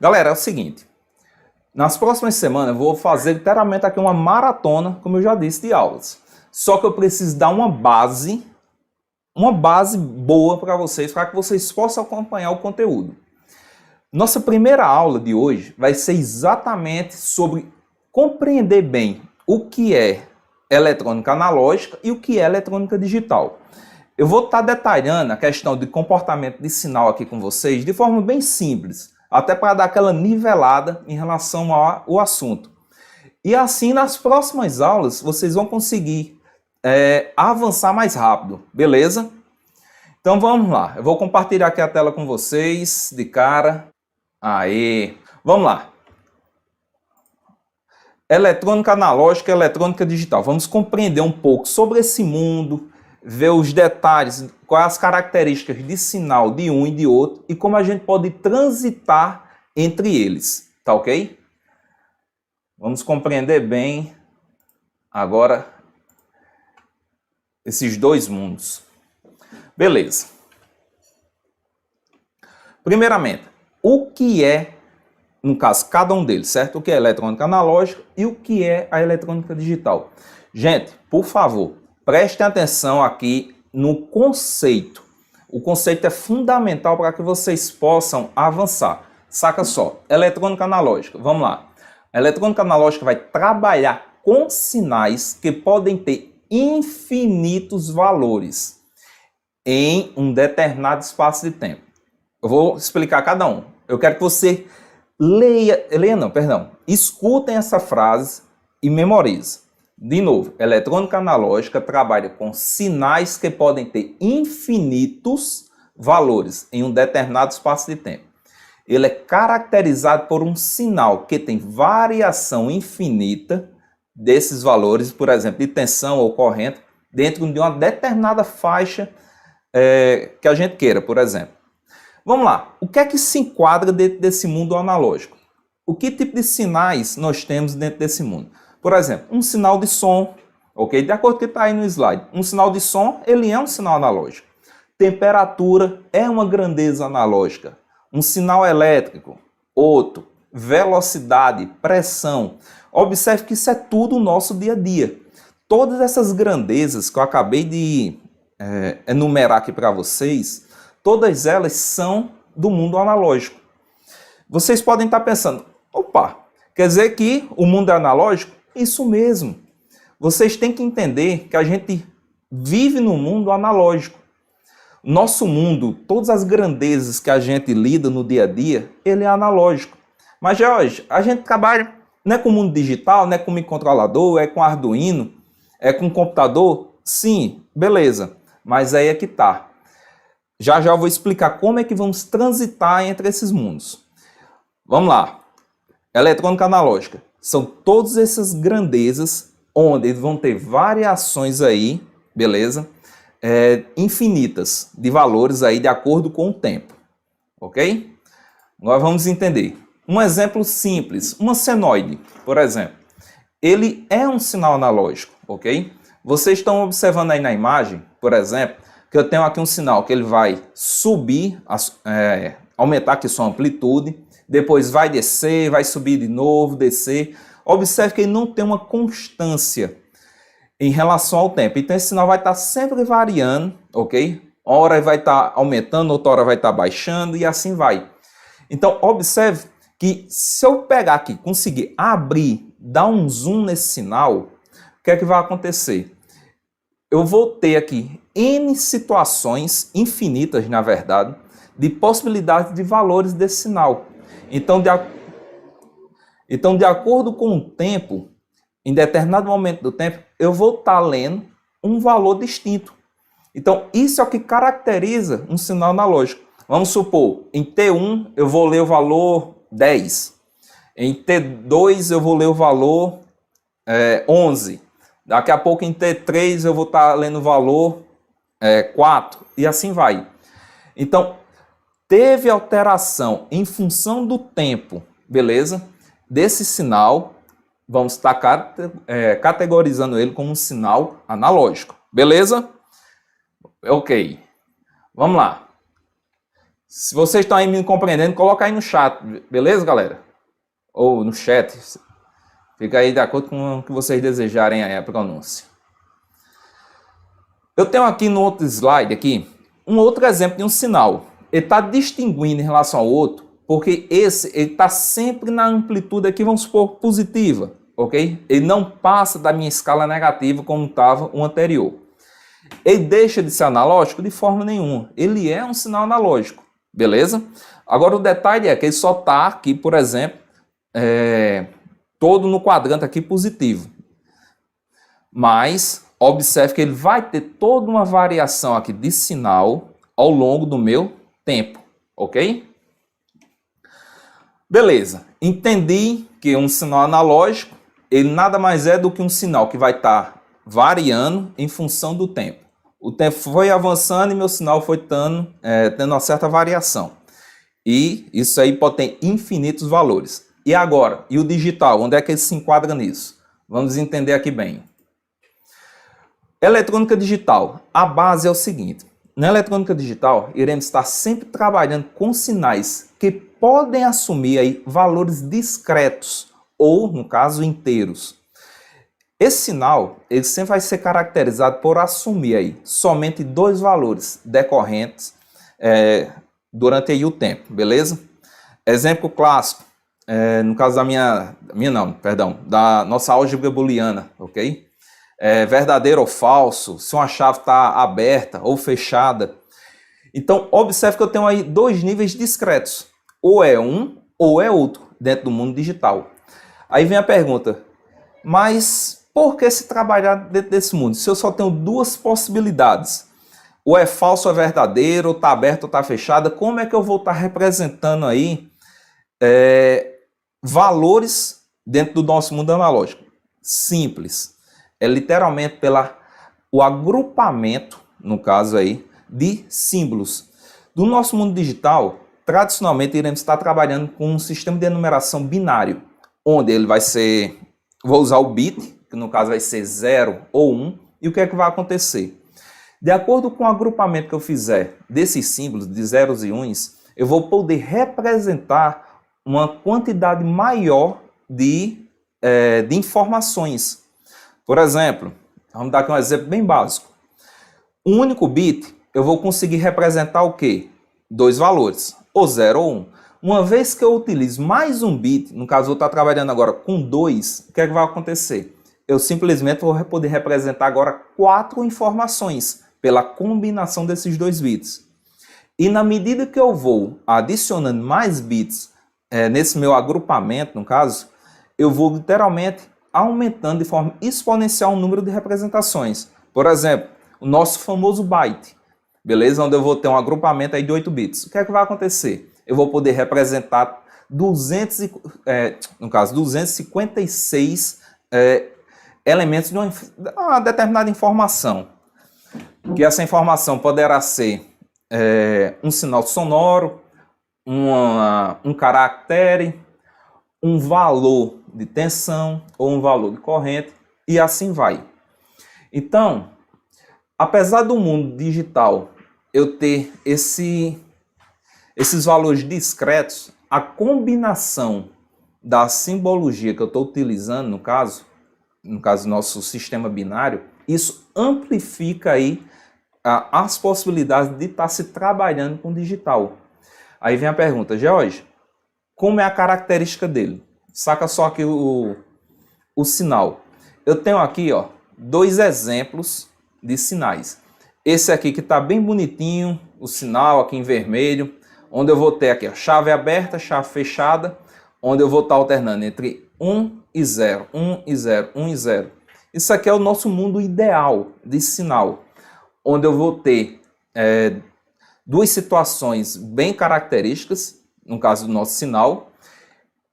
Galera, é o seguinte, nas próximas semanas eu vou fazer literalmente aqui uma maratona, como eu já disse, de aulas. Só que eu preciso dar uma base boa para que vocês possam acompanhar o conteúdo. Nossa primeira aula de hoje vai ser exatamente sobre compreender bem o que é eletrônica analógica e o que é eletrônica digital. Eu vou estar detalhando a questão de comportamento de sinal aqui com vocês de forma bem simples, até para dar aquela nivelada em relação ao assunto. E assim, nas próximas aulas, vocês vão conseguir avançar mais rápido, beleza? Então vamos lá, eu vou compartilhar aqui a tela com vocês, de cara. Aí, vamos lá. Eletrônica analógica e eletrônica digital. Vamos compreender um pouco sobre esse mundo, ver os detalhes, quais as características de sinal de um e de outro e como a gente pode transitar entre eles, tá ok? Vamos compreender bem agora esses dois mundos. Beleza. Primeiramente, o que é, no caso, cada um deles, certo? O que é eletrônica analógica e o que é a eletrônica digital. Gente, por favor, prestem atenção aqui no conceito. O conceito é fundamental para que vocês possam avançar. Saca só, eletrônica analógica, vamos lá. A eletrônica analógica vai trabalhar com sinais que podem ter infinitos valores em um determinado espaço de tempo. Eu vou explicar cada um. Eu quero que você escutem essa frase e memorize. De novo, eletrônica analógica trabalha com sinais que podem ter infinitos valores em um determinado espaço de tempo. Ele é caracterizado por um sinal que tem variação infinita desses valores, por exemplo, de tensão ou corrente, dentro de uma determinada faixa que a gente queira, por exemplo. Vamos lá, o que é que se enquadra dentro desse mundo analógico? O que tipo de sinais nós temos dentro desse mundo? Por exemplo, um sinal de som, ok? De acordo com o que está aí no slide. Um sinal de som, ele é um sinal analógico. Temperatura é uma grandeza analógica. Um sinal elétrico, outro. Velocidade, pressão. Observe que isso é tudo o nosso dia a dia. Todas essas grandezas que eu acabei de enumerar aqui para vocês, todas elas são do mundo analógico. Vocês podem estar pensando, opa, quer dizer que o mundo é analógico? Isso mesmo. Vocês têm que entender que a gente vive no mundo analógico. Nosso mundo, todas as grandezas que a gente lida no dia a dia, ele é analógico. Mas, Jorge, a gente trabalha não é com o mundo digital, não é com microcontrolador, é com Arduino, é com computador? Sim, beleza. Mas aí é que tá. Já eu vou explicar como é que vamos transitar entre esses mundos. Vamos lá. Eletrônica analógica. São todas essas grandezas onde vão ter variações aí, beleza? Infinitas de valores aí de acordo com o tempo. Ok? Agora vamos entender. Um exemplo simples. Uma senoide, por exemplo. Ele é um sinal analógico, ok? Vocês estão observando aí na imagem, por exemplo, que eu tenho aqui um sinal que ele vai subir, aumentar aqui sua amplitude, depois vai descer, vai subir de novo, descer. Observe que ele não tem uma constância em relação ao tempo. Então esse sinal vai estar sempre variando, ok? Uma hora vai estar aumentando, outra hora vai estar baixando e assim vai. Então observe que se eu pegar aqui, conseguir abrir, dar um zoom nesse sinal, o que é que vai acontecer? Eu vou ter aqui N situações, infinitas na verdade, de possibilidades de valores desse sinal. Então, de acordo com o tempo, em determinado momento do tempo, eu vou estar lendo um valor distinto. Então, isso é o que caracteriza um sinal analógico. Vamos supor, em T1 eu vou ler o valor 10. Em T2 eu vou ler o valor 11. Daqui a pouco em T3 eu vou estar lendo o valor 4 e assim vai. Então, teve alteração em função do tempo, beleza? Desse sinal, vamos estar categorizando ele como um sinal analógico, beleza? Ok, vamos lá. Se vocês estão aí me compreendendo, coloca aí no chat, beleza, galera? Ou no chat. Fica aí de acordo com o que vocês desejarem aí a pronúncia. Eu tenho aqui no outro slide aqui um outro exemplo de um sinal. Ele está distinguindo em relação ao outro, porque esse ele está sempre na amplitude aqui, vamos supor, positiva, ok? Ele não passa da minha escala negativa como estava o anterior. Ele deixa de ser analógico de forma nenhuma. Ele é um sinal analógico, beleza? Agora o detalhe é que ele só está aqui, por exemplo, todo no quadrante aqui positivo. Mas observe que ele vai ter toda uma variação aqui de sinal ao longo do meu tempo, ok? Beleza, entendi que um sinal analógico, ele nada mais é do que um sinal que vai estar variando em função do tempo. O tempo foi avançando e meu sinal foi tendo uma certa variação. E isso aí pode ter infinitos valores. E agora, e o digital, onde é que ele se enquadra nisso? Vamos entender aqui bem. Eletrônica digital, a base é o seguinte. Na eletrônica digital, iremos estar sempre trabalhando com sinais que podem assumir aí valores discretos ou, no caso, inteiros. Esse sinal ele sempre vai ser caracterizado por assumir aí somente dois valores decorrentes durante aí o tempo, beleza? Exemplo clássico, no caso da nossa álgebra booleana, ok? Verdadeiro ou falso, se uma chave está aberta ou fechada. Então, observe que eu tenho aí dois níveis discretos. Ou é um ou é outro dentro do mundo digital. Aí vem a pergunta, mas por que se trabalhar dentro desse mundo? Se eu só tenho duas possibilidades, ou é falso ou é verdadeiro, ou está aberto ou está fechada, como é que eu vou estar representando aí valores dentro do nosso mundo analógico? Simples. É literalmente o agrupamento, no caso aí, de símbolos. Do nosso mundo digital, tradicionalmente iremos estar trabalhando com um sistema de enumeração binário, onde ele vai ser, vou usar o bit, que no caso vai ser 0 ou 1, e o que é que vai acontecer? De acordo com o agrupamento que eu fizer desses símbolos, de zeros e uns, eu vou poder representar uma quantidade maior de informações. Por exemplo, vamos dar aqui um exemplo bem básico. Um único bit, eu vou conseguir representar o quê? Dois valores, ou 0 ou 1. Uma vez que eu utilizo mais um bit, no caso eu vou estar trabalhando agora com 2, o que é que vai acontecer? Eu simplesmente vou poder representar agora 4 informações pela combinação desses dois bits. E na medida que eu vou adicionando mais bits nesse meu agrupamento, no caso, eu vou literalmente aumentando de forma exponencial o número de representações. Por exemplo, o nosso famoso byte, beleza? Onde eu vou ter um agrupamento aí de 8 bits. O que é que vai acontecer? Eu vou poder representar 256 elementos de uma determinada informação. Que essa informação poderá ser um sinal sonoro, um caractere, um valor de tensão ou um valor de corrente e assim vai. Então, apesar do mundo digital eu ter esses valores discretos, a combinação da simbologia que eu estou utilizando, no caso do nosso sistema binário, isso amplifica aí as possibilidades de estar se trabalhando com digital. Aí vem a pergunta, George, como é a característica dele? Saca só aqui o sinal. Eu tenho aqui, ó, 2 exemplos de sinais. Esse aqui que está bem bonitinho, o sinal aqui em vermelho, onde eu vou ter aqui a chave aberta, chave fechada, onde eu vou estar alternando entre 1 e 0, 1 e 0, 1 e 0. Isso aqui é o nosso mundo ideal de sinal, onde eu vou ter duas situações bem características, no caso do nosso sinal,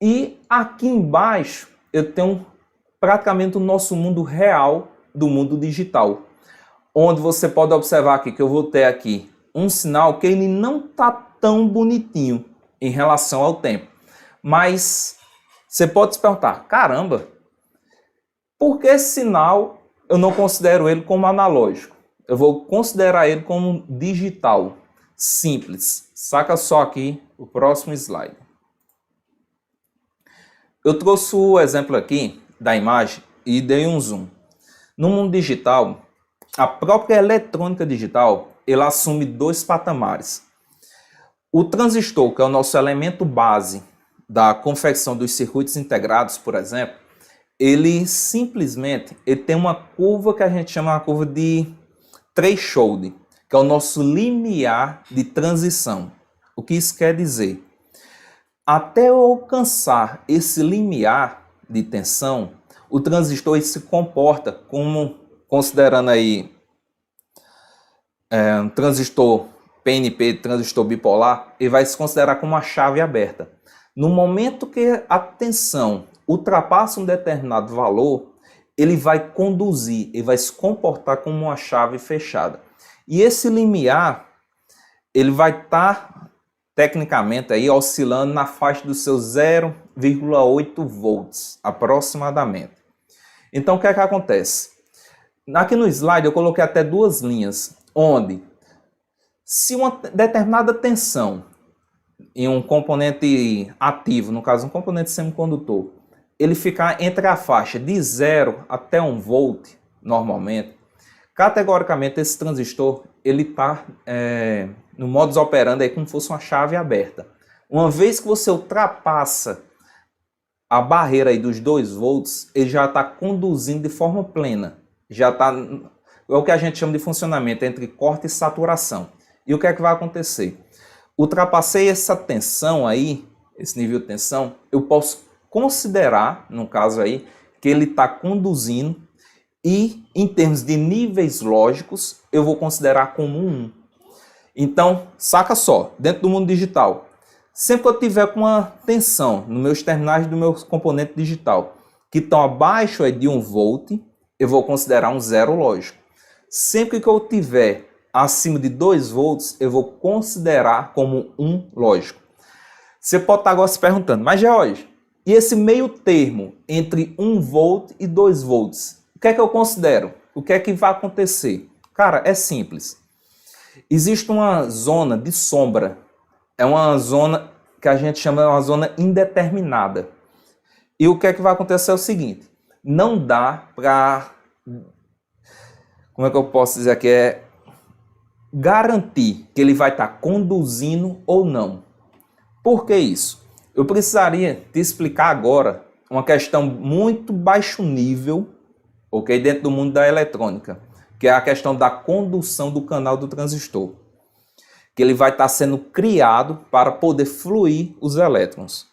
e aqui embaixo eu tenho praticamente o nosso mundo real do mundo digital, onde você pode observar aqui que eu vou ter aqui um sinal que ele não está tão bonitinho em relação ao tempo. Mas você pode se perguntar, caramba, por que esse sinal eu não considero ele como analógico? Eu vou considerar ele como digital. Simples. Saca só aqui o próximo slide. Eu trouxe o exemplo aqui da imagem e dei um zoom. No mundo digital, a própria eletrônica digital, ela assume dois patamares. O transistor, que é o nosso elemento base da confecção dos circuitos integrados, por exemplo, ele simplesmente tem uma curva que a gente chama de curva de threshold, que é o nosso limiar de transição. O que isso quer dizer? Até eu alcançar esse limiar de tensão, o transistor se comporta como, considerando aí um transistor PNP, transistor bipolar, ele vai se considerar como uma chave aberta. No momento que a tensão ultrapassa um determinado valor, ele vai conduzir, ele vai se comportar como uma chave fechada. E esse limiar, ele vai estar tecnicamente aí oscilando na faixa dos seus 0,8 volts aproximadamente. Então o que é que acontece? Aqui no slide eu coloquei até duas linhas, onde se uma determinada tensão em um componente ativo, no caso um componente semicondutor, ele ficar entre a faixa de 0 até 1 volt, normalmente, categoricamente esse transistor ele está no modus operandi aí como se fosse uma chave aberta. Uma vez que você ultrapassa a barreira aí dos 2 volts, ele já está conduzindo de forma plena. Já está, é o que a gente chama de funcionamento entre corte e saturação. E o que é que vai acontecer? Ultrapassei essa tensão aí, esse nível de tensão, eu posso considerar, no caso aí, que ele está conduzindo e, em termos de níveis lógicos, eu vou considerar como 1. Então, saca só, dentro do mundo digital, sempre que eu tiver com uma tensão nos meus terminais do meu componente digital que estão abaixo de 1 volt, eu vou considerar um 0 lógico. Sempre que eu tiver acima de 2 volts, eu vou considerar como 1 lógico. Você pode estar agora se perguntando, mas George, e esse meio termo entre 1 volt e 2 volts? O que é que eu considero? O que é que vai acontecer? Cara, é simples. Existe uma zona de sombra. É uma zona que a gente chama de uma zona indeterminada. E o que é que vai acontecer é o seguinte. Não dá para... Como é que eu posso dizer aqui? Garantir que ele vai estar conduzindo ou não. Por que isso? Eu precisaria te explicar agora uma questão muito baixo nível, ok, dentro do mundo da eletrônica, que é a questão da condução do canal do transistor, que ele vai estar sendo criado para poder fluir os elétrons.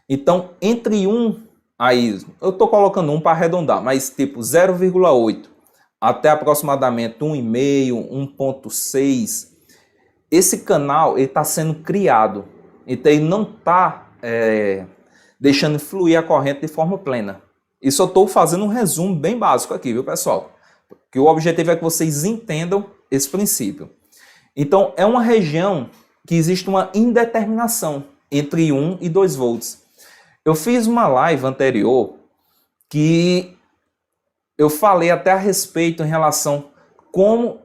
Então, entre 1, aí, eu estou colocando 1 para arredondar, mas tipo 0,8 até aproximadamente 1,5, 1,6, esse canal está sendo criado, então ele não está deixando fluir a corrente de forma plena. Isso eu estou fazendo um resumo bem básico aqui, viu, pessoal? Que o objetivo é que vocês entendam esse princípio. Então, é uma região que existe uma indeterminação entre 1 e 2 volts. Eu fiz uma live anterior que eu falei até a respeito em relação como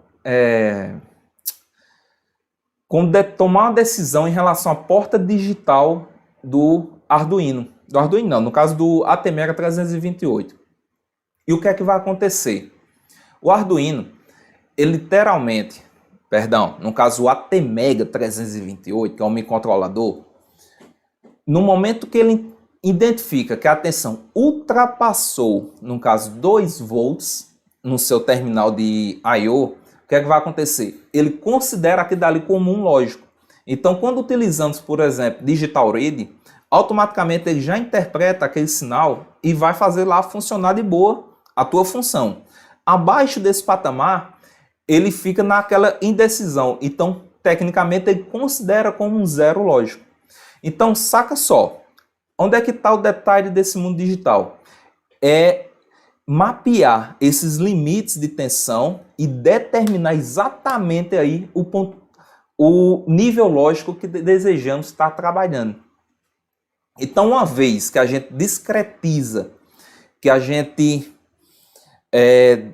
tomar uma decisão em relação à porta digital do Arduino. Do Arduino não, no caso do ATmega 328. E o que é que vai acontecer? O Arduino, ele literalmente, no caso o ATmega 328, que é um microcontrolador, no momento que ele identifica que a tensão ultrapassou, no caso 2 volts, no seu terminal de I/O, o que é que vai acontecer? Ele considera aquilo dali como um lógico. Então, quando utilizamos, por exemplo, Digital Read, automaticamente ele já interpreta aquele sinal e vai fazer lá funcionar de boa a tua função. Abaixo desse patamar, ele fica naquela indecisão. Então, tecnicamente, ele considera como um 0 lógico. Então, saca só. Onde é que está o detalhe desse mundo digital? É mapear esses limites de tensão e determinar exatamente aí o nível lógico que desejamos estar trabalhando. Então, uma vez que a gente discretiza, que a gente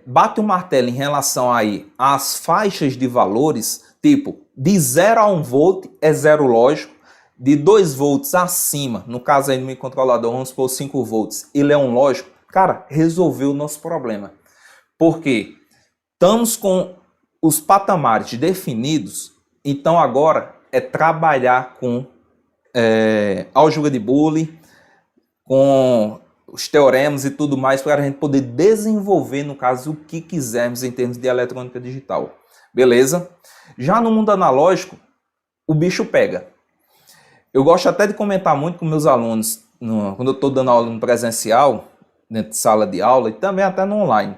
bate o martelo em relação aí às faixas de valores, Tipo, de 0 a 1 volt é zero lógico, de 2 volts acima, no caso aí do microcontrolador, vamos supor 5 volts, ele é um lógico, cara, resolveu o nosso problema. Porque estamos com os patamares definidos, então agora é trabalhar com álgebra de Boole, com os teoremas e tudo mais, para a gente poder desenvolver, no caso, o que quisermos em termos de eletrônica digital. Beleza? Já no mundo analógico, o bicho pega. Eu gosto até de comentar muito com meus alunos, quando eu estou dando aula no presencial, dentro de sala de aula, e também até no online,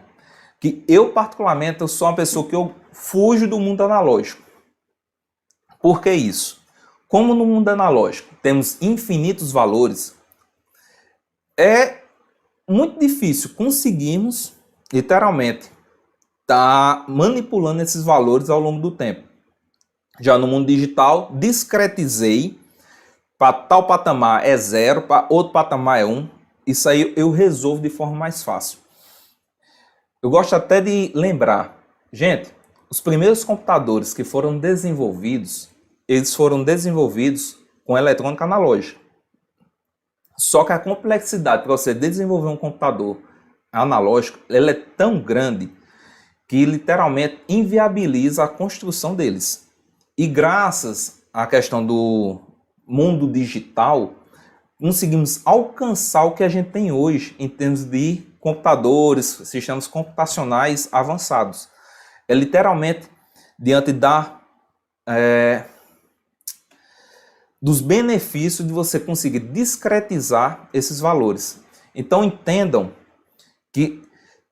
que eu, particularmente, eu sou uma pessoa que eu fujo do mundo analógico. Por que isso? Como no mundo analógico temos infinitos valores, é muito difícil conseguirmos, literalmente, estar manipulando esses valores ao longo do tempo. Já no mundo digital, discretizei, para tal patamar é 0, para outro patamar é 1. Isso aí eu resolvo de forma mais fácil. Eu gosto até de lembrar, gente, os primeiros computadores que foram desenvolvidos, eles foram desenvolvidos com eletrônica analógica. Só que a complexidade para você desenvolver um computador analógico, ela é tão grande que literalmente inviabiliza a construção deles. E graças à questão do mundo digital, conseguimos alcançar o que a gente tem hoje em termos de computadores, sistemas computacionais avançados. É literalmente diante dos benefícios de você conseguir discretizar esses valores. Então entendam que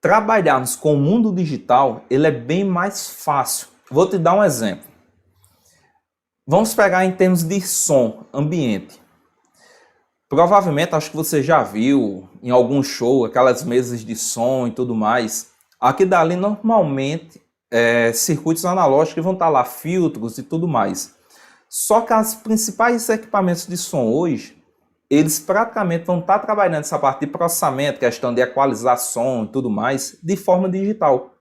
trabalharmos com o mundo digital, ele é bem mais fácil. Vou te dar um exemplo. Vamos pegar em termos de som, ambiente. Provavelmente, acho que você já viu em algum show, aquelas mesas de som e tudo mais. Aqui dali, normalmente, circuitos analógicos que vão estar lá, filtros e tudo mais. Só que os principais equipamentos de som hoje, eles praticamente vão estar trabalhando essa parte de processamento, questão de equalizar som e tudo mais, de forma digital.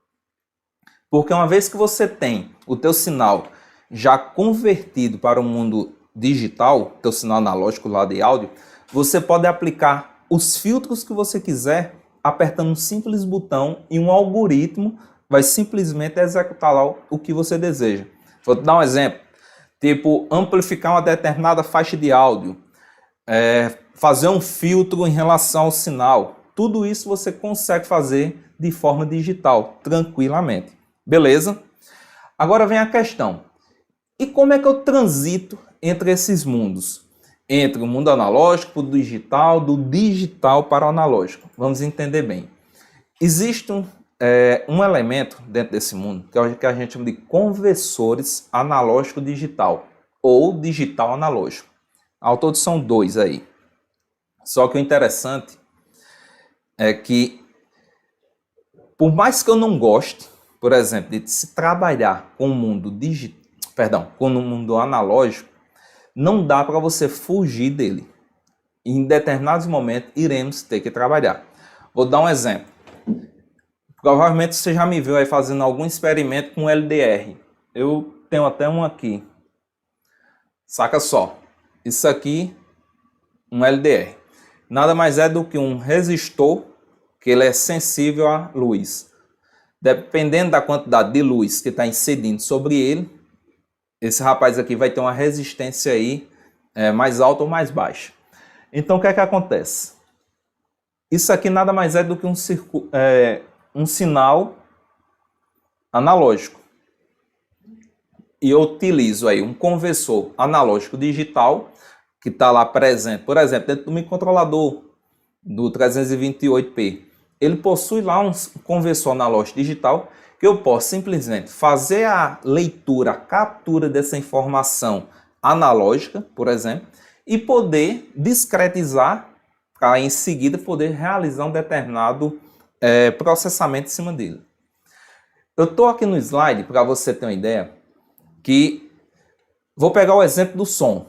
Porque uma vez que você tem o teu sinal já convertido para o mundo digital, teu sinal analógico lá de áudio, você pode aplicar os filtros que você quiser, apertando um simples botão e um algoritmo vai simplesmente executar lá o que você deseja. Vou te dar um exemplo, tipo amplificar uma determinada faixa de áudio, fazer um filtro em relação ao sinal. Tudo isso você consegue fazer de forma digital, tranquilamente. Beleza? Agora vem a questão. E como é que eu transito entre esses mundos? Entre o mundo analógico para o digital, do digital para o analógico. Vamos entender bem. Existe um elemento dentro desse mundo que é o que a gente chama de conversores analógico-digital ou digital-analógico. Ao todo são 2 aí. Só que o interessante é que, por mais que eu não goste, por exemplo, de se trabalhar com o mundo com o mundo analógico, não dá para você fugir dele. Em determinados momentos, iremos ter que trabalhar. Vou dar um exemplo. Provavelmente você já me viu aí fazendo algum experimento com LDR. Eu tenho até um aqui. Saca só. Isso aqui, um LDR. Nada mais é do que um resistor, que ele é sensível à luz. Dependendo da quantidade de luz que está incidindo sobre ele, esse rapaz aqui vai ter uma resistência aí mais alta ou mais baixa. Então o que é que acontece? Isso aqui nada mais é do que um sinal analógico. E eu utilizo aí um conversor analógico digital que está lá presente, por exemplo, dentro do microcontrolador do 328P. Ele possui lá um conversor analógico digital que eu posso simplesmente fazer a leitura, a captura dessa informação analógica, por exemplo, e poder discretizar para em seguida poder realizar um determinado processamento em cima dele. Eu estou aqui no slide para você ter uma ideia que vou pegar o exemplo do som,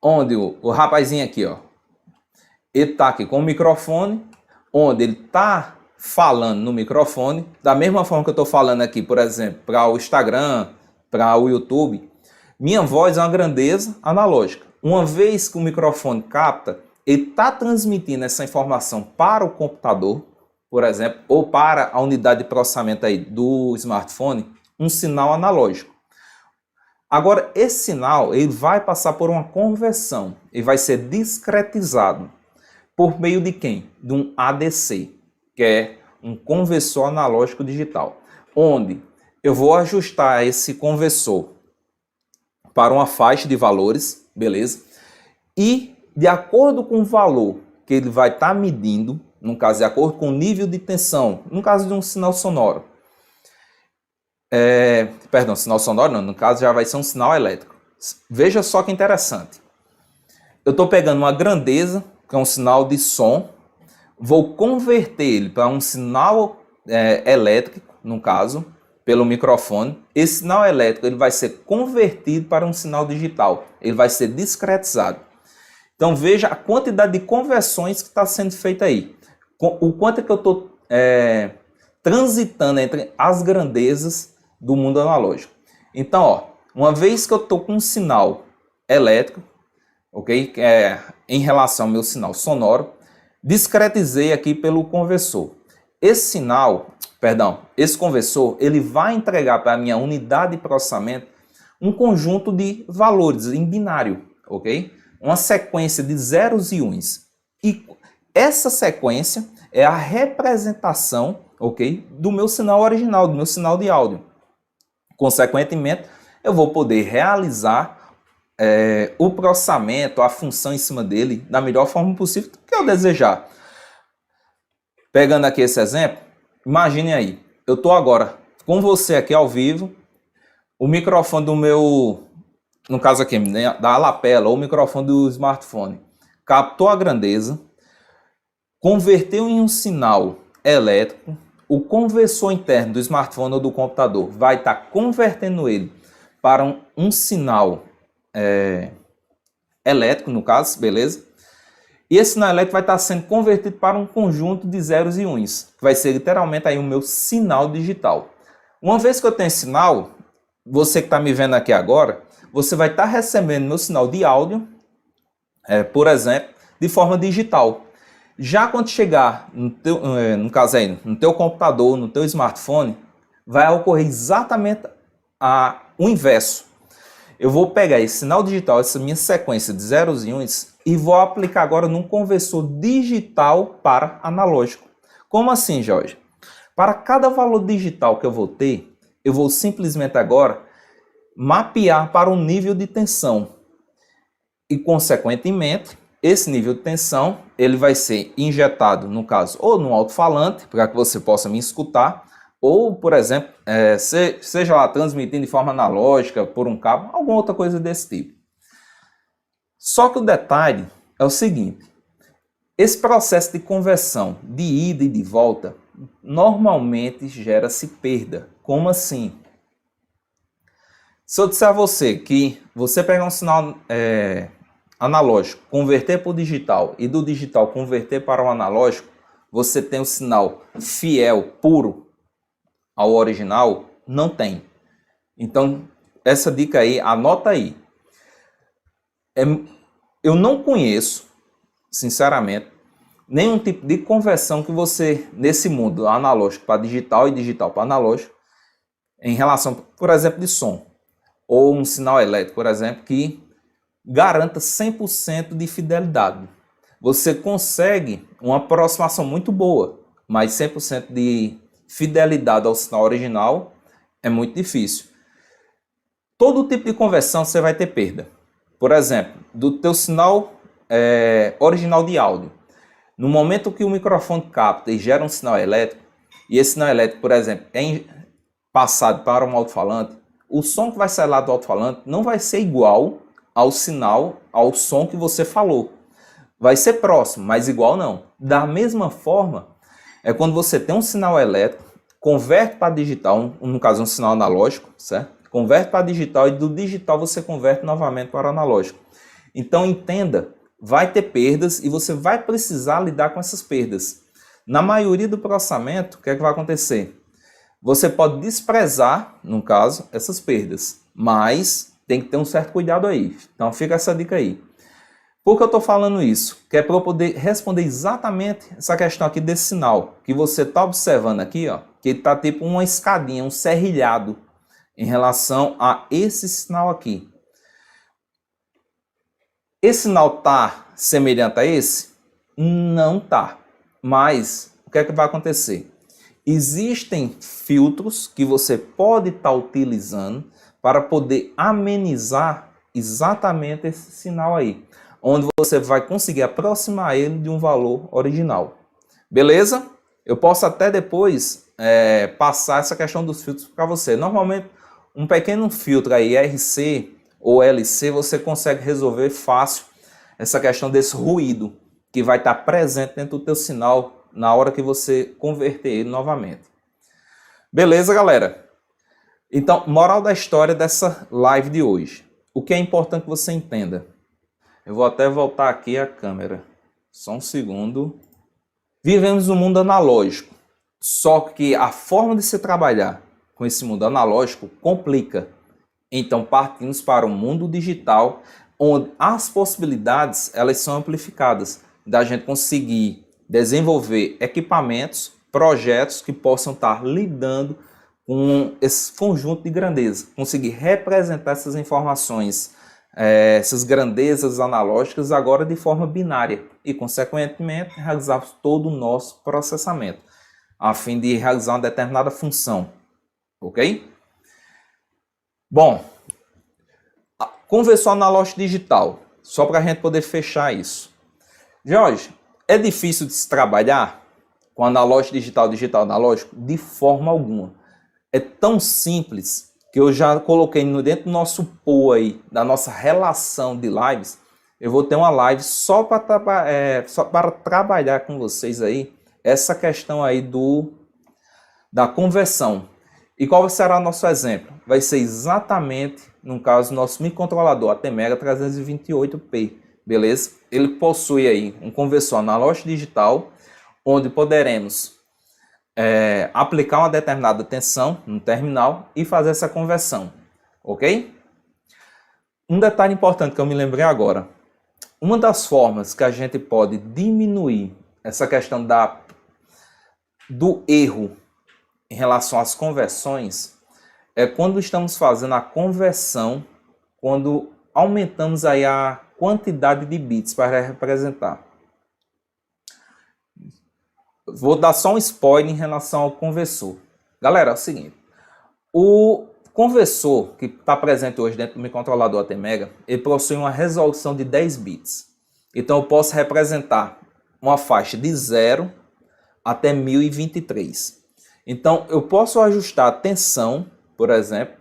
onde o rapazinho aqui, ó, ele está aqui com o microfone, onde ele está falando no microfone, da mesma forma que eu estou falando aqui, por exemplo, para o Instagram, para o YouTube, minha voz é uma grandeza analógica. Uma vez que o microfone capta, ele está transmitindo essa informação para o computador, por exemplo, ou para a unidade de processamento aí do smartphone, um sinal analógico. Agora, esse sinal ele vai passar por uma conversão, ele vai ser discretizado. Por meio de quem? De um ADC, que é um conversor analógico digital, onde eu vou ajustar esse conversor para uma faixa de valores, beleza? E de acordo com o valor que ele vai estar medindo, no caso de acordo com o nível de tensão, no caso de um sinal sonoro, sinal sonoro não, no caso já vai ser um sinal elétrico. Veja só que interessante. Eu estou pegando uma grandeza, que é um sinal de som, vou converter ele para um sinal elétrico, no caso, pelo microfone. Esse sinal elétrico ele vai ser convertido para um sinal digital, ele vai ser discretizado. Então veja a quantidade de conversões que está sendo feita aí. O quanto é que eu estou transitando entre as grandezas do mundo analógico. Então, ó, uma vez que eu estou com um sinal elétrico, ok, em relação ao meu sinal sonoro, discretizei aqui pelo conversor. Esse conversor, ele vai entregar para a minha unidade de processamento um conjunto de valores em binário, ok? Uma sequência de zeros e uns. E essa sequência é a representação, ok, do meu sinal original, do meu sinal de áudio. Consequentemente, eu vou poder realizar o processamento, a função em cima dele da melhor forma possível que eu desejar. Pegando aqui esse exemplo, imagine aí, eu estou agora com você aqui ao vivo, o microfone do meu, no caso aqui, da lapela, ou o microfone do smartphone, captou a grandeza, converteu em um sinal elétrico, o conversor interno do smartphone ou do computador vai estar convertendo ele para um sinal elétrico, no caso, beleza? E esse sinal elétrico vai estar sendo convertido para um conjunto de zeros e uns, que vai ser literalmente aí o meu sinal digital. Uma vez que eu tenho esse sinal, você que está me vendo aqui agora, você vai estar recebendo meu sinal de áudio, por exemplo, de forma digital. Já quando chegar, no caso aí, no teu computador, no teu smartphone, vai ocorrer exatamente o inverso. Eu vou pegar esse sinal digital, essa minha sequência de zeros e uns, e vou aplicar agora num conversor digital para analógico. Como assim, Jorge? Para cada valor digital que eu vou ter, eu vou simplesmente agora mapear para um nível de tensão. E, consequentemente, esse nível de tensão ele vai ser injetado, no caso, ou no alto-falante, para que você possa me escutar, ou, por exemplo, seja lá transmitindo de forma analógica, por um cabo, alguma outra coisa desse tipo. Só que o detalhe é o seguinte, esse processo de conversão de ida e de volta, normalmente gera-se perda. Como assim? Se eu disser a você que você pegar um sinal analógico, converter para o digital e do digital converter para o analógico, você tem um sinal fiel, puro ao original? Não tem. Então, essa dica aí, anota aí. Eu não conheço, sinceramente, nenhum tipo de conversão que você, nesse mundo analógico para digital e digital para analógico, em relação, por exemplo, de som, ou um sinal elétrico, por exemplo, que garanta 100% de fidelidade. Você consegue uma aproximação muito boa, mas 100% de fidelidade ao sinal original é muito difícil. Todo tipo de conversão você vai ter perda. Por exemplo, do teu sinal original de áudio. No momento que o microfone capta e gera um sinal elétrico, e esse sinal elétrico, por exemplo, é passado para um alto-falante, o som que vai sair lá do alto-falante não vai ser igual ao sinal, ao som que você falou. Vai ser próximo, mas igual não. Da mesma forma, é quando você tem um sinal elétrico, converte para digital, no caso um sinal analógico, certo? Converte para digital e do digital você converte novamente para analógico. Então entenda, vai ter perdas e você vai precisar lidar com essas perdas. Na maioria do processamento, o que é que vai acontecer? Você pode desprezar, no caso, essas perdas, mas tem que ter um certo cuidado aí. Então fica essa dica aí. Por que eu estou falando isso? Que é para eu poder responder exatamente essa questão aqui desse sinal, que você está observando aqui, ó, que ele está tipo uma escadinha, um serrilhado, em relação a esse sinal aqui. Esse sinal está semelhante a esse? Não está. Mas o que é que vai acontecer? Existem filtros que você pode estar utilizando para poder amenizar exatamente esse sinal aí, onde você vai conseguir aproximar ele de um valor original. Beleza? Eu posso até depois passar essa questão dos filtros para você. Normalmente, um pequeno filtro aí, RC ou LC, você consegue resolver fácil essa questão desse ruído que vai estar presente dentro do teu sinal na hora que você converter ele novamente. Beleza, galera? Então, moral da história dessa live de hoje. O que é importante que você entenda. Eu vou até voltar aqui a câmera. Só um segundo. Vivemos um mundo analógico. Só que a forma de se trabalhar com esse mundo analógico complica. Então, partimos para o mundo digital, onde as possibilidades elas são amplificadas. Da gente conseguir desenvolver equipamentos, projetos que possam estar lidando com esse conjunto de grandeza, conseguir representar essas informações, essas grandezas analógicas agora de forma binária e, consequentemente, realizar todo o nosso processamento, a fim de realizar uma determinada função, ok? Bom, conversor analógico digital, só para a gente poder fechar isso. Jorge, é difícil de se trabalhar com analógico digital, digital analógico? De forma alguma. É tão simples que eu já coloquei dentro do nosso pool aí, da nossa relação de lives, eu vou ter uma live só para trabalhar com vocês aí, essa questão aí da conversão. E qual será o nosso exemplo? Vai ser exatamente, no caso, nosso microcontrolador ATmega 328P. Beleza? Ele possui aí um conversor analógico digital, onde poderemos aplicar uma determinada tensão no terminal e fazer essa conversão, ok? Um detalhe importante que eu me lembrei agora, uma das formas que a gente pode diminuir essa questão do erro em relação às conversões é quando estamos fazendo a conversão, quando aumentamos aí a quantidade de bits para representar. Vou dar só um spoiler em relação ao conversor. Galera, é o seguinte, o conversor que está presente hoje dentro do microcontrolador ATmega, ele possui uma resolução de 10 bits. Então eu posso representar uma faixa de 0 até 1023. Então eu posso ajustar a tensão, por exemplo.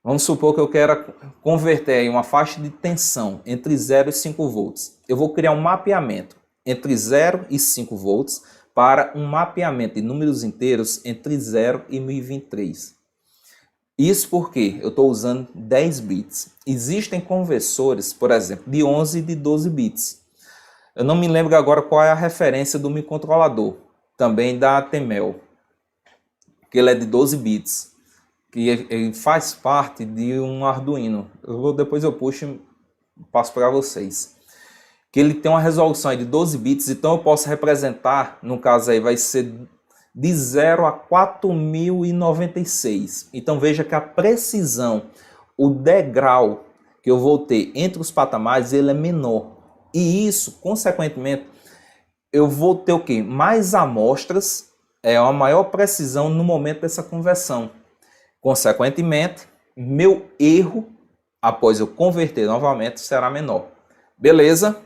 Vamos supor que eu quero converter aí uma faixa de tensão entre 0 e 5 volts. Eu vou criar um mapeamento entre 0 e 5 volts para um mapeamento de números inteiros entre 0 e 1023. Isso porque eu estou usando 10 bits. Existem conversores, por exemplo, de 11 e de 12 bits. Eu não me lembro agora qual é a referência do microcontrolador, também da Atmel, que ele é de 12 bits. Que ele faz parte de um Arduino. Depois eu puxo e passo para vocês. Que ele tem uma resolução de 12 bits, então eu posso representar, no caso aí vai ser de 0 a 4096. Então veja que a precisão, o degrau que eu vou ter entre os patamares, ele é menor. E isso, consequentemente, eu vou ter o quê? Mais amostras, uma maior precisão no momento dessa conversão. Consequentemente, meu erro, após eu converter novamente, será menor. Beleza?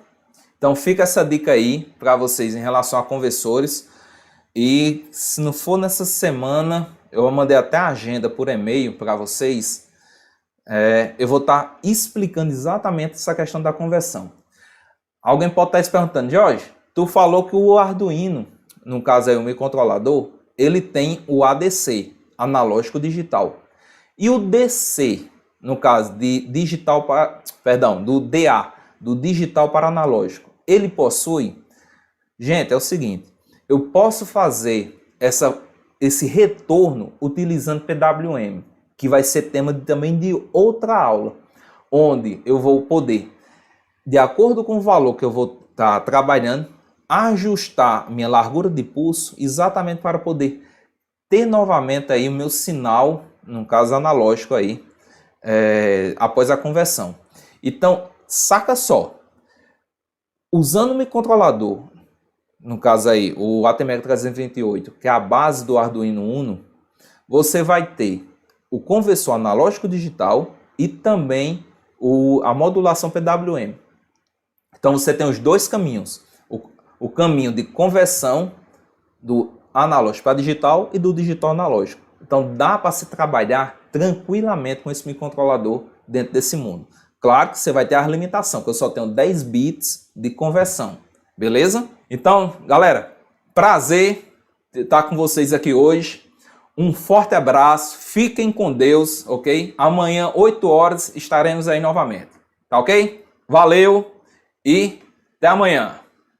Então fica essa dica aí para vocês em relação a conversores. E se não for nessa semana, eu mandei até a agenda por e-mail para vocês. Eu vou estar explicando exatamente essa questão da conversão. Alguém pode estar se perguntando, Jorge, tu falou que o Arduino, no caso aí o microcontrolador, ele tem o ADC, analógico digital. E o DC, no caso de digital para, do DA, do digital para analógico, ele possui? Gente, é o seguinte, eu posso fazer essa esse retorno utilizando PWM, que vai ser tema também de outra aula, onde eu vou poder, de acordo com o valor que eu vou estar trabalhando, ajustar minha largura de pulso exatamente para poder ter novamente aí o meu sinal, no caso analógico aí, após a conversão. Então, saca só, usando o microcontrolador, no caso aí, o ATmega 328, que é a base do Arduino Uno, você vai ter o conversor analógico digital e também a modulação PWM. Então você tem os dois caminhos, o caminho de conversão do analógico para digital e do digital analógico. Então dá para se trabalhar tranquilamente com esse microcontrolador dentro desse mundo. Claro que você vai ter a limitação, que eu só tenho 10 bits de conversão, beleza? Então, galera, prazer estar com vocês aqui hoje. Um forte abraço, fiquem com Deus, ok? Amanhã, 8 horas, estaremos aí novamente, tá ok? Valeu e até amanhã.